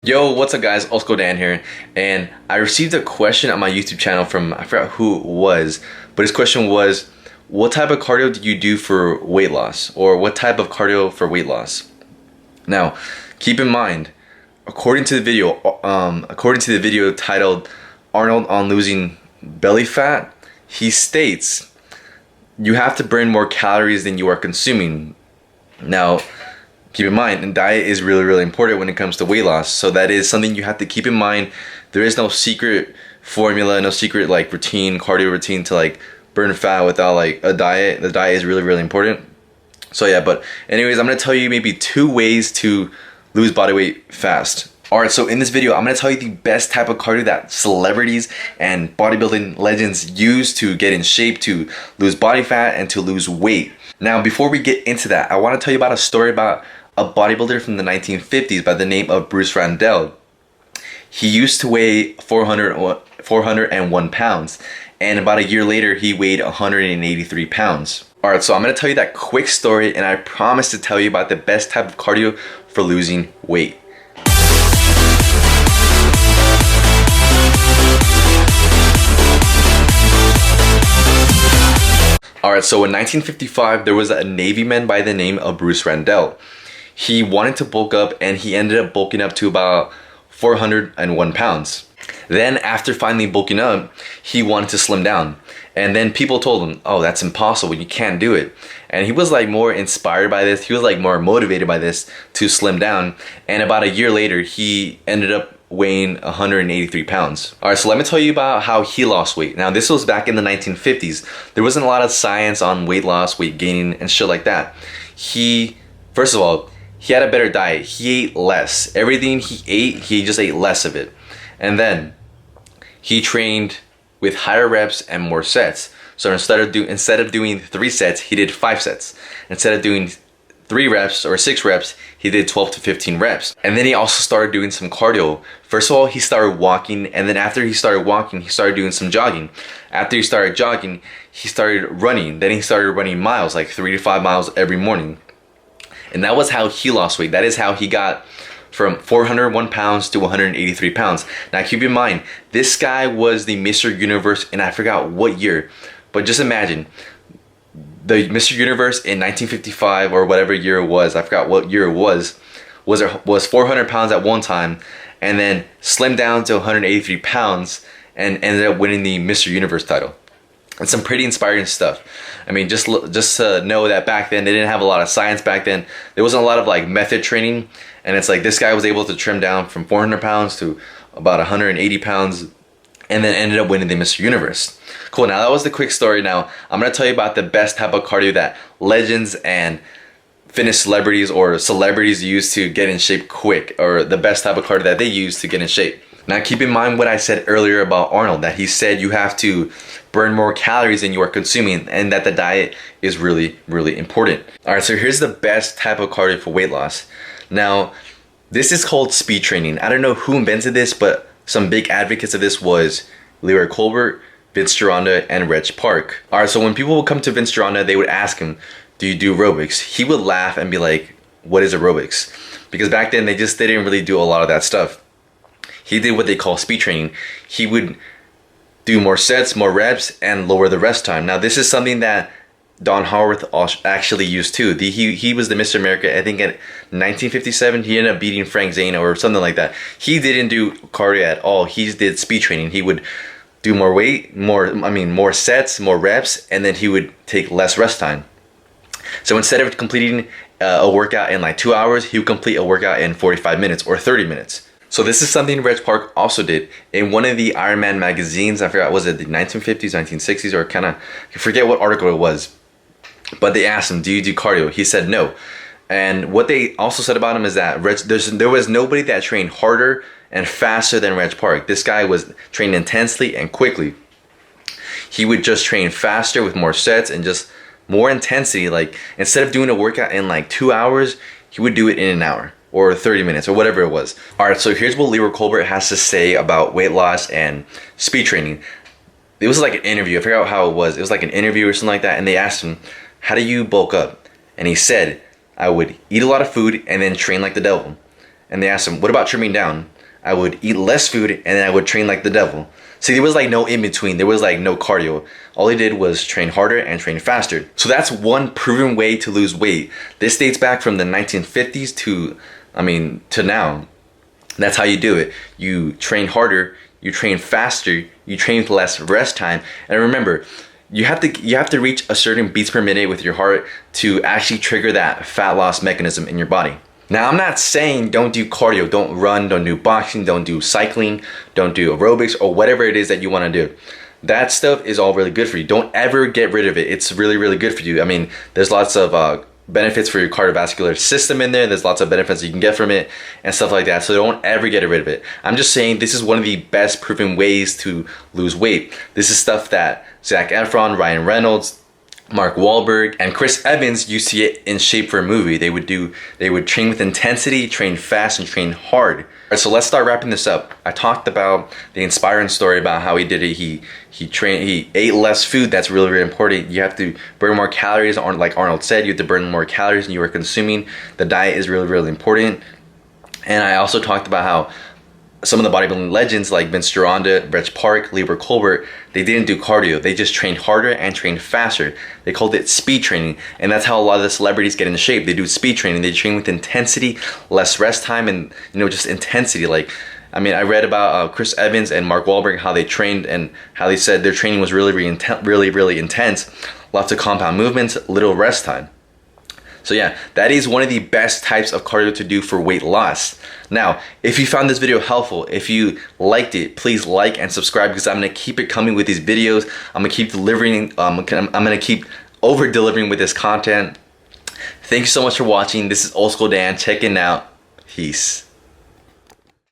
Yo, what's up guys? Osco Dan here, and I received a question on my YouTube channel from, I forgot who it was, but his question was, what type of cardio do you do for weight loss? Or what type of cardio for weight loss? Now, keep in mind, according to the video titled Arnold on Losing Belly Fat, he states you have to burn more calories than you are consuming. Now, keep in mind, and diet is really important when it comes to weight loss. So that is something you have to keep in mind. There is no secret formula, no secret like routine, cardio routine to like burn fat without like a diet. The diet is really important. So yeah, but anyways, I'm gonna tell you maybe 2 ways to lose body weight fast. Alright, so in this video, I'm gonna tell you the best type of cardio that celebrities and bodybuilding legends use to get in shape, to lose body fat, and to lose weight. Now, before we get into that, I wanna tell you about a story about a bodybuilder from the 1950s by the name of Bruce Randall. He used to weigh 401 pounds, and about a year later, he weighed 183 pounds. Alright, so I'm gonna tell you that quick story, and I promise to tell you about the best type of cardio for losing weight. Alright, so in 1955, there was a Navy man by the name of Bruce Randall. He wanted to bulk up, and he ended up bulking up to about 401 pounds. Then after finally bulking up, he wanted to slim down. And then people told him, oh, that's impossible, you can't do it. And he was like more inspired by this, he was like more motivated by this to slim down. And about a year later, he ended up weighing 183 pounds. Alright, so let me tell you about how he lost weight. Now, this was back in the 1950s. There wasn't a lot of science on weight loss, weight gaining, and shit like that. First of all, he had a better diet. He ate less. Everything he ate, he just ate less of it. And then he trained with higher reps and more sets. So instead of doing 3 sets, he did 5 sets. Instead of doing 3 reps or 6 reps, he did 12 to 15 reps. And then he also started doing some cardio. First of all, he started walking, and then after he started walking, he started doing some jogging. After he started jogging, he started running. Then he started running miles, like 3 to 5 miles every morning. And that was how he lost weight. That is how he got from 401 pounds to 183 pounds. Now keep in mind, this guy was the Mr. Universe, and I forgot what year. But just imagine, the Mr. Universe in 1955 or whatever year it was, I forgot what year it was 400 pounds at one time, and then slimmed down to 183 pounds and ended up winning the Mr. Universe title. It's some pretty inspiring stuff. I mean, just to know that back then, they didn't have a lot of science back then. There wasn't a lot of like method training. And it's like this guy was able to trim down from 400 pounds to about 180 pounds and then ended up winning the Mr. Universe. Cool, now that was the quick story. Now, I'm gonna tell you about the best type of cardio that legends and fitness celebrities or celebrities use to get in shape quick, or the best type of cardio that they use to get in shape. Now keep in mind what I said earlier about Arnold, that he said you have to burn more calories than you are consuming, and that the diet is really important. Alright, so here's the best type of cardio for weight loss. Now, this is called speed training. I don't know who invented this, but some big advocates of this was Leroy Colbert, Vince Gironda, and Reg Park. Alright, so when people would come to Vince Gironda, they would ask him, do you do aerobics? He would laugh and be like, what is aerobics? Because back then they didn't really do a lot of that stuff. He did what they call speed training. He would do more sets, more reps, and lower the rest time. Now, this is something that Don Howarth actually used too. He was the Mr. America, I think, in 1957. He ended up beating Frank Zane or something like that. He didn't do cardio at all. He did speed training. He would do more weight, more sets, more reps, and then he would take less rest time. So instead of completing a workout in like 2 hours, he would complete a workout in 45 minutes or 30 minutes. So this is something Reg Park also did. In one of the Iron Man magazines, I forgot, was it the 1950s, 1960s, or I forget what article it was. But they asked him, do you do cardio? He said no. And what they also said about him is that there was nobody that trained harder and faster than Reg Park. This guy was trained intensely and quickly. He would just train faster with more sets and just more intensity. Like, instead of doing a workout in like 2 hours, he would do it in an hour or 30 minutes or whatever it was. Alright, so here's what Leroy Colbert has to say about weight loss and speed training. It was like an interview. I forgot how it was. It was like an interview or something like that. And they asked him, how do you bulk up? And he said, I would eat a lot of food and then train like the devil. and they asked him, what about trimming down? I would eat less food and then I would train like the devil. See, there was like no in between. There was like no cardio. All he did was train harder and train faster. So that's one proven way to lose weight. This dates back from the 1950s to now. That's how you do it. You train harder, you train faster, you train with less rest time. And remember, you have to reach a certain beats per minute with your heart to actually trigger that fat loss mechanism in your body. Now, I'm not saying don't do cardio, don't run, don't do boxing, don't do cycling, don't do aerobics, or whatever it is that you want to do. That stuff is all really good for you. Don't ever get rid of it. It's really, really good for you. I mean, there's lots of benefits for your cardiovascular system in there. There's lots of benefits you can get from it and stuff like that. So don't ever get rid of it. I'm just saying this is one of the best proven ways to lose weight. This is stuff that Zac Efron, Ryan Reynolds, Mark Wahlberg, and Chris Evans, you see it in Shape for a Movie. They would train with intensity, train fast, and train hard. All right, so let's start wrapping this up. I talked about the inspiring story about how he did it. He ate less food. That's really, really important. You have to burn more calories, or like Arnold said, you have to burn more calories than you were consuming. The diet is really, really important. And I also talked about how some of the bodybuilding legends like Vince Gironda, Reg Park, Lieber Colbert, they didn't do cardio. They just trained harder and trained faster. They called it speed training. And that's how a lot of the celebrities get into shape. They do speed training. They train with intensity, less rest time, and just intensity. Like, I mean, I read about Chris Evans and Mark Wahlberg, how they trained and how they said their training was really, really intense. Lots of compound movements, little rest time. So yeah, that is one of the best types of cardio to do for weight loss. Now, if you found this video helpful, if you liked it, please like and subscribe, because I'm gonna keep it coming with these videos. I'm gonna keep delivering. I'm gonna keep over delivering with this content. Thank you so much for watching. This is Old School Dan checking out. Peace.